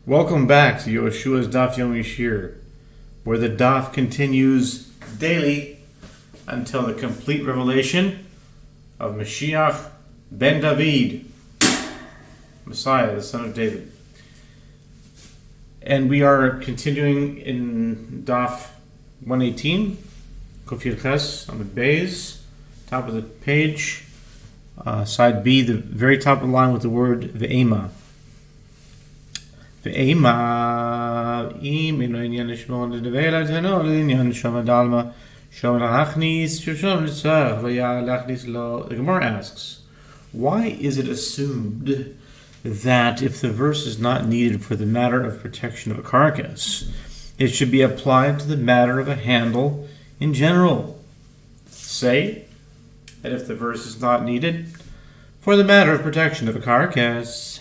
Welcome back to Yehoshua's Daf Yomi Shiur, where the Daf continues daily until the complete revelation of Mashiach ben David, Messiah, the son of David. And we are continuing in Daf 118, Kufir Ches, on the Beis, top of the page, side B, the very top of the line with the word Ve'ema. The Gemara asks, why is it assumed that if the verse is not needed for the matter of protection of a carcass, it should be applied to the matter of a handle in general? Say that if the verse is not needed for the matter of protection of a carcass,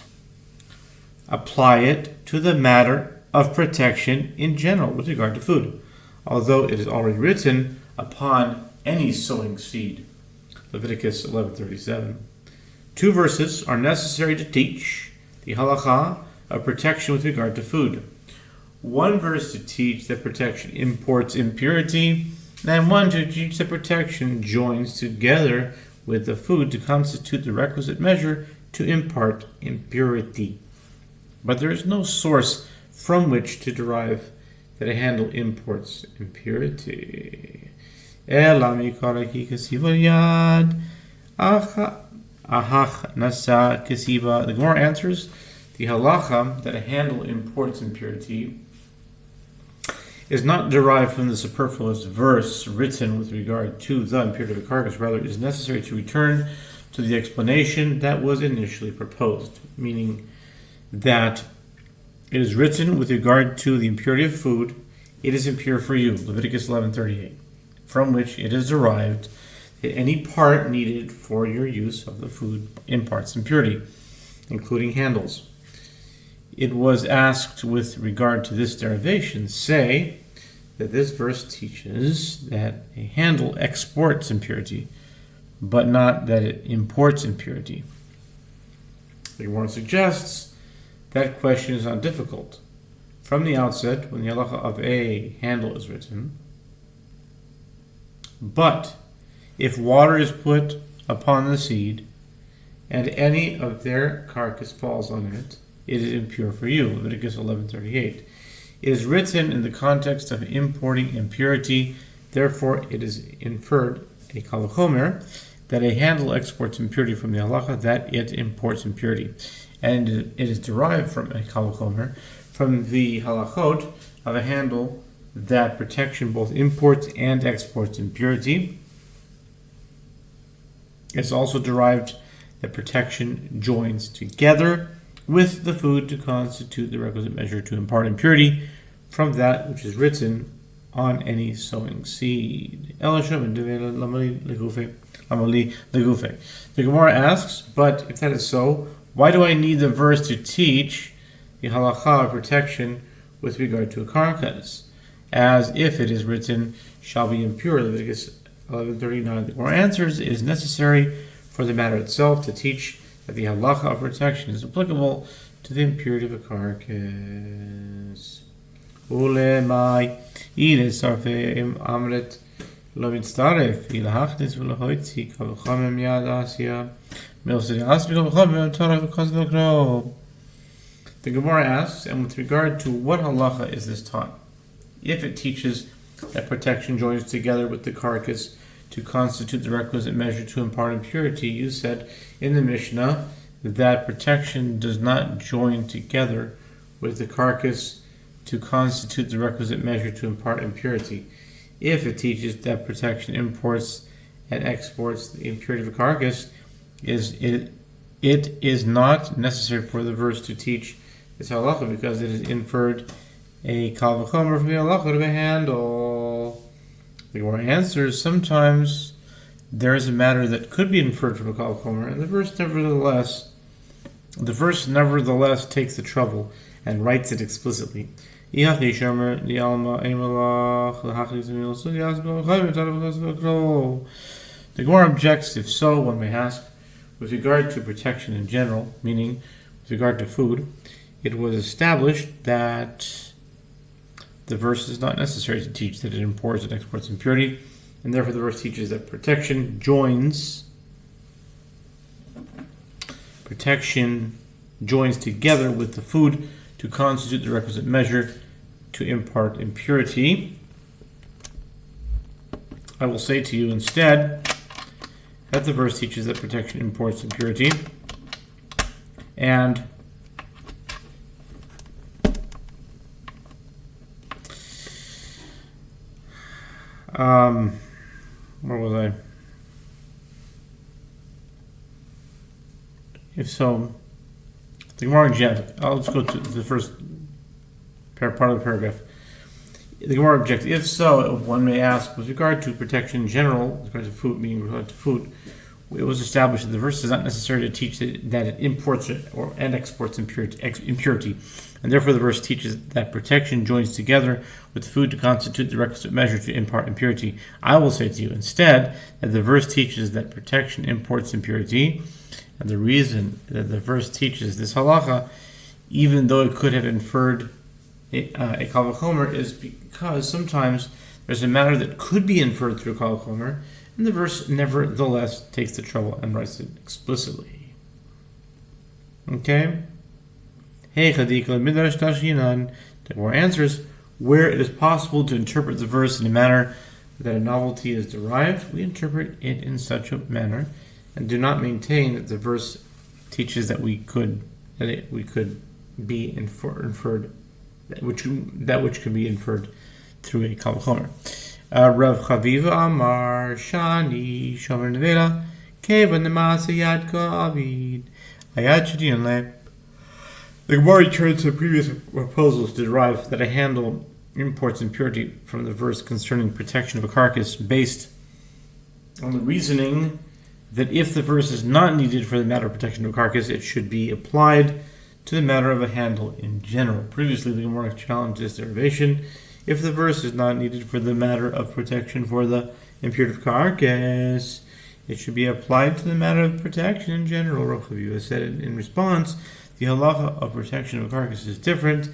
apply it to the matter of protection in general with regard to food, although it is already written upon any sowing seed. Leviticus 11:37. Two verses are necessary to teach the halakha of protection with regard to food. One verse to teach that protection imports impurity, and one to teach that protection joins together with the food to constitute the requisite measure to impart impurity. But there is no source from which to derive that a handle imports impurity. The Gemara answers, the halacha that a handle imports impurity is not derived from the superfluous verse written with regard to the impurity of a carcass. Rather, it is necessary to return to the explanation that was initially proposed, meaning that it is written with regard to the impurity of food, it is impure for you, Leviticus 11:38, from which it is derived that any part needed for your use of the food imparts impurity, including handles. It was asked with regard to this derivation, say that this verse teaches that a handle exports impurity, but not that it imports impurity. The Gemara suggests that question is not difficult. From the outset, when the halacha of a handle is written, but if water is put upon the seed and any of their carcass falls on it, it is impure for you, Leviticus 11:38. It is written in the context of importing impurity, therefore it is inferred, a kal v'chomer, that a handle exports impurity from the halacha, that it imports impurity. And it is derived from a kal v'chomer, from the halachot of a handle that protection both imports and exports impurity. It's also derived that protection joins together with the food to constitute the requisite measure to impart impurity from that which is written on any sowing seed. The Gemara asks, but if that is so, why do I need the verse to teach the halakha of protection with regard to a carcass, as if it is written, shall be impure, Leviticus 11:39? The Gemara answers, it is necessary for the matter itself to teach that the halakha of protection is applicable to the impurity of a carcass. Ulemai ile sarfeim amret lo mitzaref ilahachnis v'lahoitzi kal v'chamem yad asya. The Gemara asks, and with regard to what halacha is this taught? If it teaches that protection joins together with the carcass to constitute the requisite measure to impart impurity, you said in the Mishnah that protection does not join together with the carcass to constitute the requisite measure to impart impurity. If it teaches that protection imports and exports the impurity of a carcass, it is not necessary for the verse to teach this halacha, because it is inferred a kal v'chomer from the halacha of a handle. The Gemara answers, sometimes there is a matter that could be inferred from a kal v'chomer, and the verse nevertheless takes the trouble and writes it explicitly. The Gemara objects, if so, one may ask, with regard to protection in general, meaning with regard to food, it was established that the verse is not necessary to teach that it imports and exports impurity, and therefore the verse teaches that protection joins together with the food to constitute the requisite measure to impart impurity. I will say to you instead that the verse teaches that protection imports impurity, and where was I? If so, the Gemara objects. Let's go to the first part of the paragraph. The Gemara objects. If so, one may ask, with regard to protection in general, with regard to food, meaning with regard to food, it was established that the verse is not necessary to teach that it imports and exports impurity, and therefore the verse teaches that protection joins together with food to constitute the requisite measure to impart impurity. I will say to you instead that the verse teaches that protection imports impurity, and the reason that the verse teaches this halacha, even though it could have inferred a kal v'chomer, is because sometimes there's a matter that could be inferred through kal v'chomer, and the verse nevertheless takes the trouble and writes it explicitly. Okay? The Gemara answers, where it is possible to interpret the verse in a manner that a novelty is derived, we interpret it in such a manner, and do not maintain that the verse teaches that we could be inferred that which could be inferred through a kal v'chomer. Rav Chaviva Amar Shani Shomer Nevela Kevan Nemasa Yad Ka'avid Ayad Shadin Le. The Gemara returns to the previous proposals to derive that a handle imports impurity from the verse concerning protection of a carcass, based on the reasoning that if the verse is not needed for the matter of protection of a carcass, it should be applied to the matter of a handle in general. Previously, the Gemara challenged this derivation. If the verse is not needed for the matter of protection for the impurity of carcass, it should be applied to the matter of protection in general. Rav Chaviva said in response, the halacha of protection of a carcass is different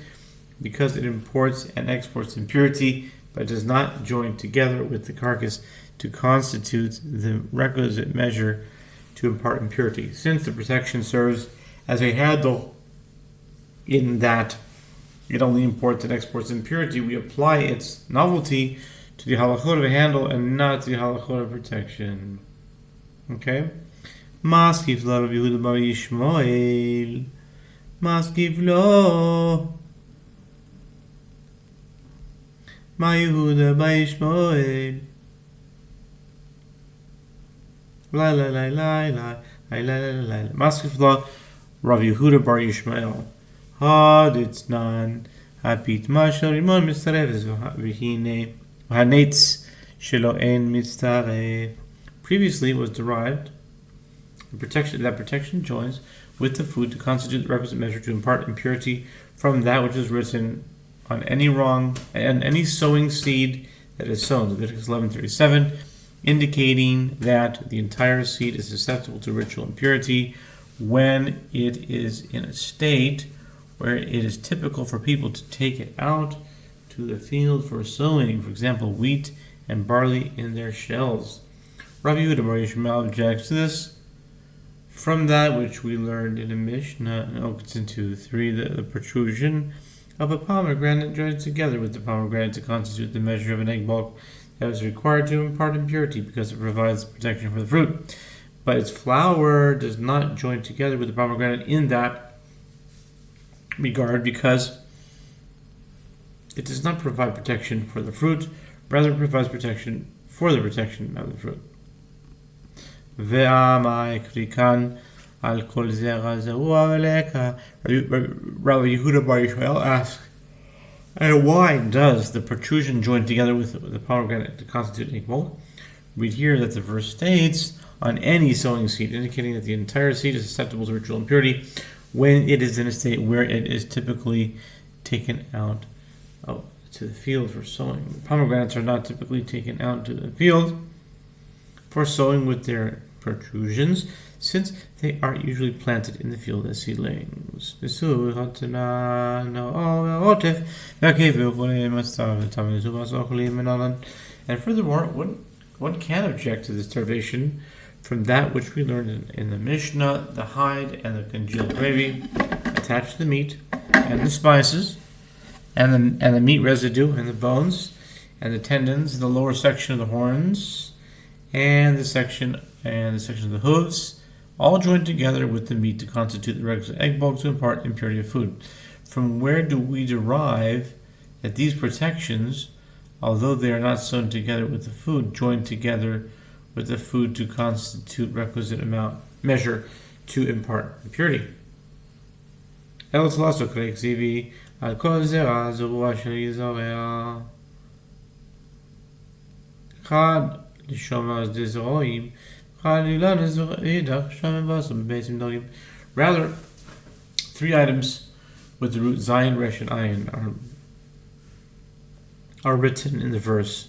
because it imports and exports impurity, but does not join together with the carcass to constitute the requisite measure to impart impurity. Since the protection serves as a handle in that it only imports and exports impurity, we apply its novelty to the halachot of a handle and not to the halachot of protection. Okay? Maskif lo Rabbi Yehuda bar Yishmael. Maskif lo Ma Yehuda bar Yishmael. La la la la la la la la la. Maskif lo Rabbi Yehuda bar Yishmael. Haditznan Hapit Mashal Rimon Mitzaref V'hine Hanetz Shelo En Mitzaref. Previously, it was derived that protection joins with the food to constitute the requisite measure to impart impurity from that which is written on any sowing seed that is sown. Leviticus 11:37, indicating that the entire seed is susceptible to ritual impurity when it is in a state where it is typical for people to take it out to the field for sowing, for example, wheat and barley in their shells. Rabbi Yehuda bar Yishmael objects to this from that which we learned in a Mishnah in Oketzin 2:3, the protrusion of a pomegranate joined together with the pomegranate to constitute the measure of an egg bulk that is required to impart impurity because it provides protection for the fruit. But its flour does not join together with the pomegranate in that regard because it does not provide protection for the fruit, rather it provides protection for the protection of the fruit. Rabbi Yehuda bar Yishmael asks, and why does the protrusion join together with the pomegranate to constitute an egg bulk? Read here that the verse states, on any sowing seed, indicating that the entire seed is susceptible to ritual impurity when it is in a state where it is typically taken out to the field for sowing. Pomegranates are not typically taken out to the field for sowing with their protrusions, since they are usually planted in the field as seedlings. And furthermore, one can object to this derivation from that which we learned in the Mishnah, the hide and the congealed gravy attached to the meat and the spices and the meat residue and the bones and the tendons in the lower section of the horns and the section of the hooves, all joined together with the meat to constitute the requisite egg bulk to impart impurity of food. From where do we derive that these protections, although they are not sewn together with the food, joined together with the food to constitute requisite measure to impart impurity? Rather, three items with the root zayin, resh, and ayin are written in the verse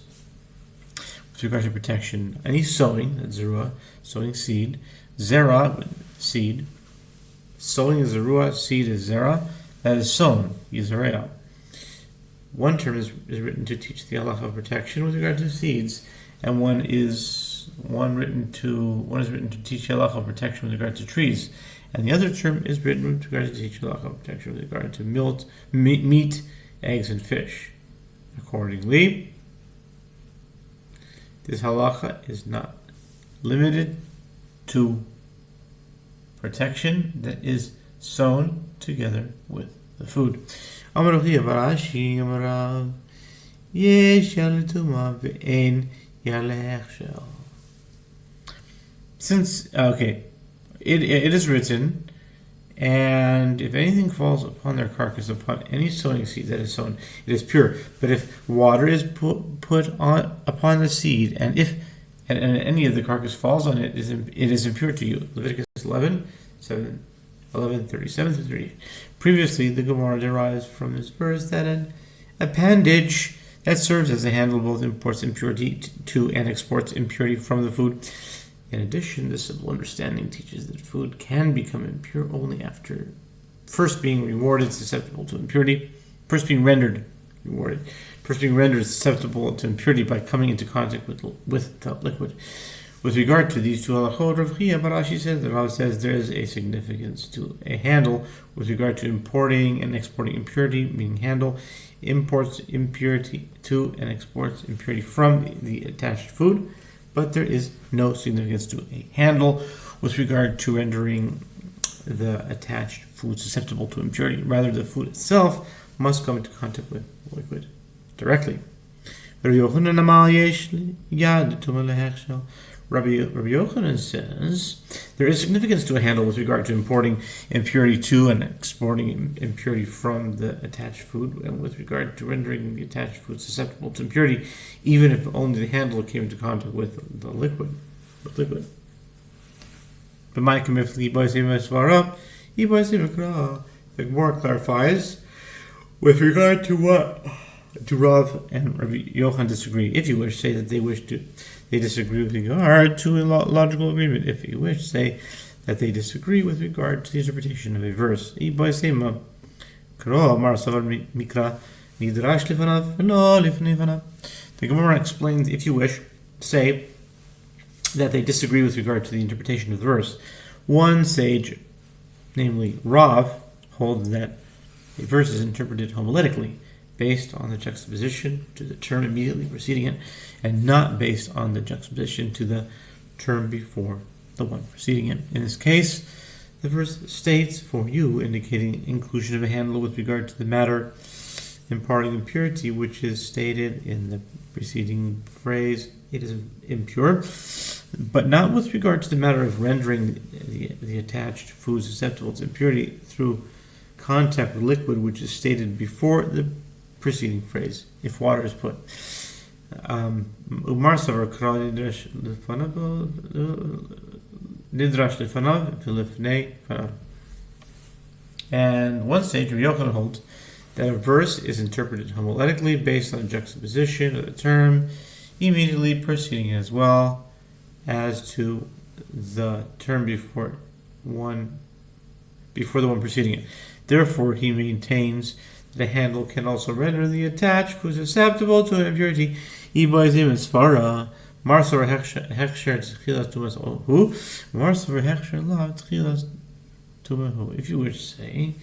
with regard to protection. Any sowing, that's zerua, sowing seed, zera, seed, sowing is zerua, seed is zera, that is sown, yizarea. One term is written to teach the halacha of protection with regard to seeds, and one is written to teach the halacha of protection with regard to trees, and the other term is written with regard to teach the halacha of protection with regard to meat, eggs, and fish. Accordingly, this halacha is not limited to protection that is sewn together with the food. Since, it is written, and if anything falls upon their carcass, upon any sowing seed that is sown, it is pure. But if water is put on upon the seed, and if any of the carcass falls on it, it is impure to you. Leviticus 11:37-38. Previously, the Gemara derives from this verse that an appendage that serves as a handle both imports impurity to and exports impurity from the food. In addition, this simple understanding teaches that food can become impure only after first being rendered susceptible to impurity by coming into contact with the liquid. With regard to these two halachot, Rav Chia Barashi says, the Rav says there is a significance to a handle with regard to importing and exporting impurity, meaning handle imports impurity to and exports impurity from the attached food, but there is no significance to a handle with regard to rendering the attached food susceptible to impurity. Rather, the food itself must come into contact with the liquid directly. Rabbi Yochanan says there is significance to a handle with regard to importing impurity to and exporting impurity from the attached food, and with regard to rendering the attached food susceptible to impurity, even if only the handle came into contact with the liquid. The Gemara clarifies with regard to what Rav and Rabbi Yochanan disagree. If you wish, say that they disagree with regard to a logical agreement. If you wish, say that they disagree with regard to the interpretation of a verse. The Gemara explains, if you wish, say that they disagree with regard to the interpretation of the verse. One sage, namely Rav, holds that a verse is interpreted homiletically, based on the juxtaposition to the term immediately preceding it, and not based on the juxtaposition to the term before the one preceding it. In this case, the verse states, for you, indicating inclusion of a handle with regard to the matter imparting impurity, which is stated in the preceding phrase, it is impure, but not with regard to the matter of rendering the attached food susceptible to impurity through contact with liquid, which is stated before the preceding phrase, if water is put. And one sage, Rabbi Yochanan, holds that a verse is interpreted homiletically based on juxtaposition of the term immediately preceding it, as well as to the term before the one preceding it. Therefore, he maintains that the handle can also render the attached food susceptible to impurity. If you wish to say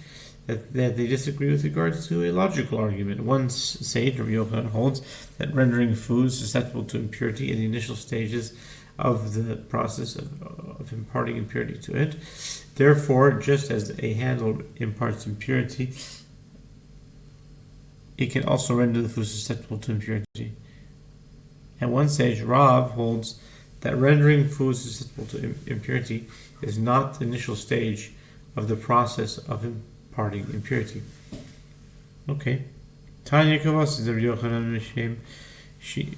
that they disagree with regards to a logical argument, one sage, Rabbi Yochanan, holds that rendering food susceptible to impurity in the initial stages of the process of imparting impurity to it. Therefore, just as a handle imparts impurity, it can also render the food susceptible to impurity. And one sage, Rav, holds that rendering food susceptible to impurity is not the initial stage of the process of imparting impurity. Okay. Tanya Kavas is Rabbi Yochanan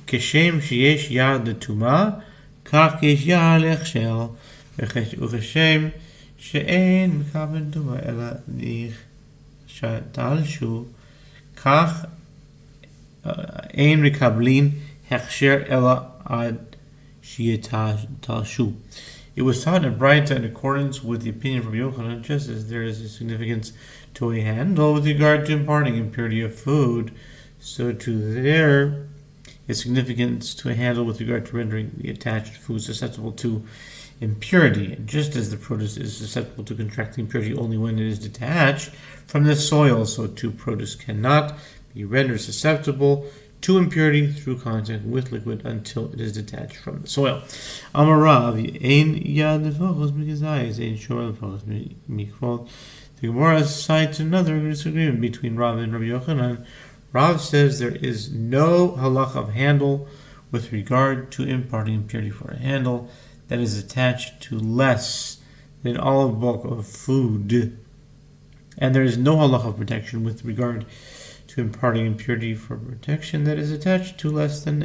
Keshem sheyesh yad letuma, kach yesh yad lechshel, וכשם שאין מקבל טומאה אלא נכשתלשו, כך אין מקבלים הכשר אלא עד שיתלשו. It was taught in Braita in accordance with the opinion from Yochanan, just as there is a significance to a handle with regard to imparting impurity of food, so too there is significance to a handle with regard to rendering the attached food susceptible to impurity. And just as the produce is susceptible to contracting impurity only when it is detached from the soil, so too produce cannot be rendered susceptible to impurity through contact with liquid until it is detached from the soil. Amarav ein yad lefachos mikazayis ein shor lefachos mikvot. The Gemara cites another disagreement between Rav and Rabbi Yochanan. Rav says there is no halacha of handle with regard to imparting impurity for a handle that is attached to less than olive bulk of food, and there is no halacha of protection with regard to imparting impurity for protection that is attached to less than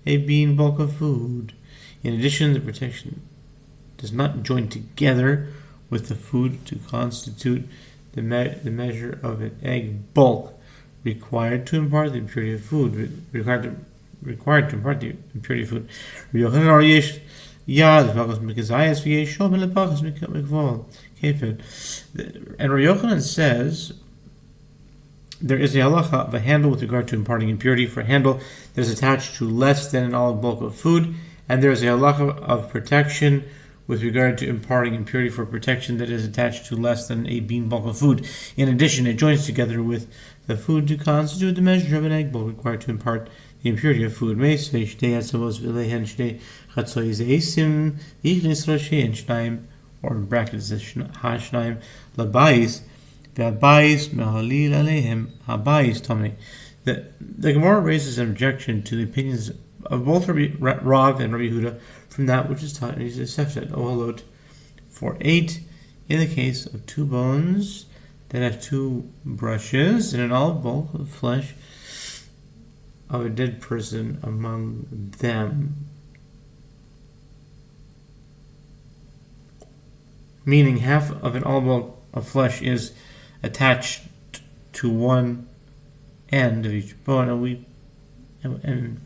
a bean bulk of food. In addition, the protection does not join together with the food to constitute the measure of an egg bulk required to impart the impurity of food. Required to impart the impurity of food. And Rabbi Yochanan says there is a halacha of a handle with regard to imparting impurity for a handle that is attached to less than an olive bulk of food, and there is a halacha of protection with regard to imparting impurity for protection that is attached to less than a bean bulk of food. In addition, it joins together with the food to constitute the measure of an egg bulk required to impart the impurity of food. Or in brackets, Hashnaim Labais, V'Abais Mehalil Alehem Habais Tomei. The Gemara raises an objection to the opinions of both Rav and Rabbi Huda from that which is taught in his Seftet Ohalot 4:8 in the case of two bones that have two brushes and an olive bulk of flesh of a dead person among them. Meaning half of an olive bulk of flesh is attached to one end of each bone, and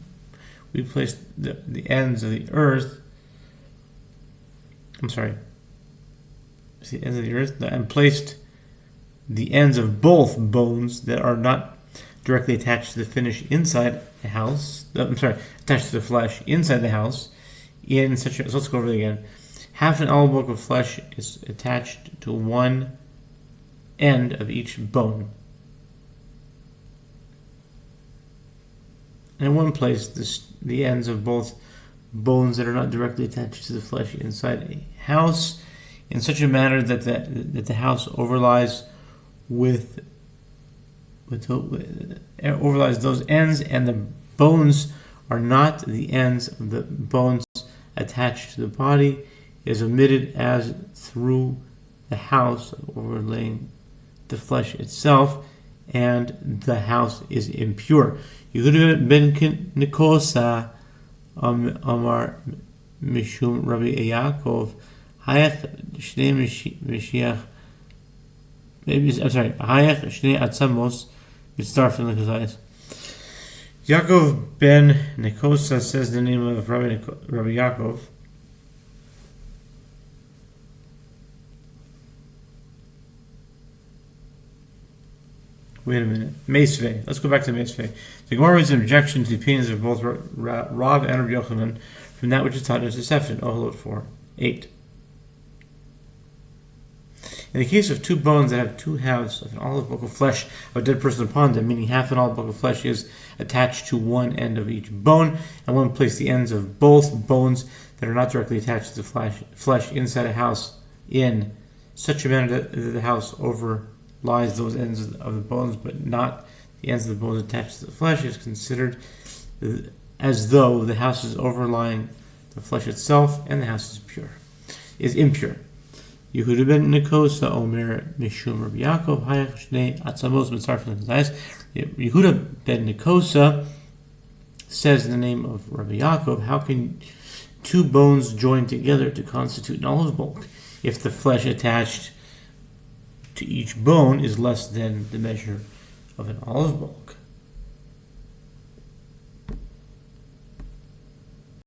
we placed the ends of the earth. The ends of the earth, and placed the ends of both bones that are not directly attached to the finish inside the house. Attached to the flesh inside the house. So let's go over it again. Half an olive bulk of flesh is attached to one end of each bone. And in one place, the ends of both bones that are not directly attached to the flesh inside a house, in such a manner that the house overlies overlies those ends, and the bones are not the ends of the bones attached to the body, is omitted as through the house overlaying the flesh itself, and the house is impure. Yehuda ben Nikosa Amar Mishum Rabbi Yaakov Hayach Shnei Mashiach. Hayach Shnei Atzamos Mitzarfin Lekazayis. Yaakov ben Nikosa says the name of Rabbi Yaakov. Wait a minute. Meisvei. Let's go back to Meisvei. The Gemara is an objection to the opinions of both Rav and Rabbi Yochanan from that which is taught as Tosefet. Oholot 4:8. In the case of two bones that have two halves of an olive bulk of flesh of a dead person upon them, meaning half an olive bulk of flesh is attached to one end of each bone, and one place the ends of both bones that are not directly attached to the flesh inside a house in such a manner that the house overlies those ends of the bones, but not the ends of the bones attached to the flesh, is considered as though the house is overlying the flesh itself, and the house is impure. Yehuda ben Nekosa Omer Mishum Rabbi Yaakov Hayach Shnei Atzamos Mitzarfin L'Zayis. Yehuda ben Nekosa says in the name of Rabbi Yaakov, how can two bones join together to constitute an olive bulk if the flesh attached to each bone is less than the measure of an olive bulk?